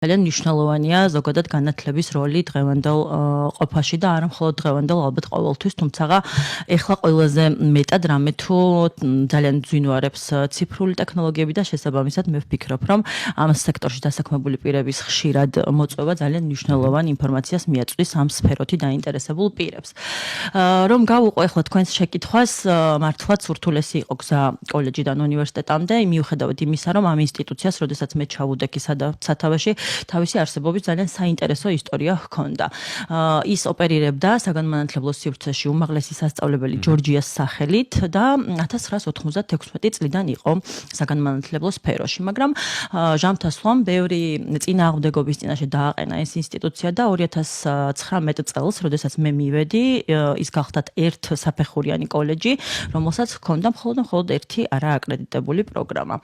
ძალიან მნიშვნელოვანია ზოგადად განათლების როლი დღევანდელ ყოფაში და არა მხოლოდ დღევანდელ, ალბათ ყოველთვის, თუმცა ეხლა ყველაზე მეტად რამე თუ ძალიან ძვინვარებს ციფრული ტექნოლოგიები და შესაბამისად მე ვფიქრობ, რომ ამ სექტორში დასაქმებული პირების ხშირად მოწვევა ძალიან მნიშვნელოვან ინფორმაციას მიაწვდის ამ სფეროთი დაინტერესებულ პირებს. რომ გავუყო ეხლა თქვენს შეკითხვას, მართლაც ურთულესი იყო გზა კოლეჯიდან უნივერსიტეტამდე, მიუხედავად იმისა, რომ ამ ინსტიტუციას, როდესაც მე ჩავუდექი სათავეში, თავისი არსებობის ძალიან საინტერესო ისტორია ჰქონდა. ის ოპერირებდა საგანმანათლებლო სივრცეში უმაღლესი სასწავლებელი ჯორჯიას სახელით და 1996 წლიდან იყო საგანმანათლებლო სფეროში, მაგრამ ჟამთასვლამ ბევრი წინააღმდეგობის წინაშე დააყენა ეს ინსტიტუცია და 2019 წელს, როდესაც მე მივედი, ის გახლდათ ერთ საფეხურიანი კოლეჯი, რომელსაც ჰქონდა მხოლოდ ერთი არააკრედიტებული პროგრამა.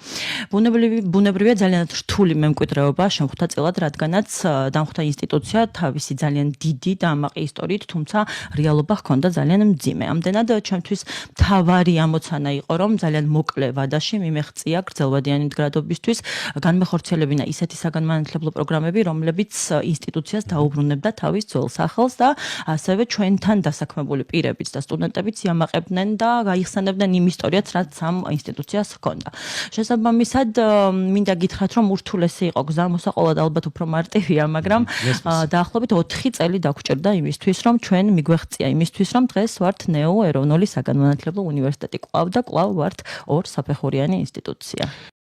ბუნებრივია ძალიან რთული მემკვიდრეობა შემხვდა წილად, რადგანაც დამხვდა ინსტიტუცია თავისი ძალიან დიდი და ამაყი ისტორიით, თუმცა რეალობა ჰქონდა ძალიან მძიმე. ამდენად ჩემთვის მთავარი ამოცანა იყო, რომ ძალიან მოკლე ვადაში მიმეღწია გრძელვადიანი მდგრადობისთვის განმეხორციელებინა ისეთი საგანმანათლებლო პროგრამები, რომლებიც ინსტიტუციას დაუბრუნებდა თავის ძველ სახელს და ასევე ჩვენთან დასაქმებული პირებიც და სტუდენტებიც იამაყებდნენ და გაიხსენებდნენ იმ ისტორიას, რაც ამ ინსტიტუციას ჰქონდა. შესაბამისად, მინდა გითხრათ, რომ ურთულესი იყო გზა, მოსაყოლად ალბათ უფრო მარტივია, მაგრამ დაახლოებით 4 წელი დაგვჭირდა იმისთვის, რომ ჩვენ მიგვეღწია იმისთვის, რომ დღეს ვართ ნეო ეროვნული საგანმანათლებლო უნივერსიტეტი კვლავ და კვლავ ვართ ორ საფეხურიანი ინსტიტუცია.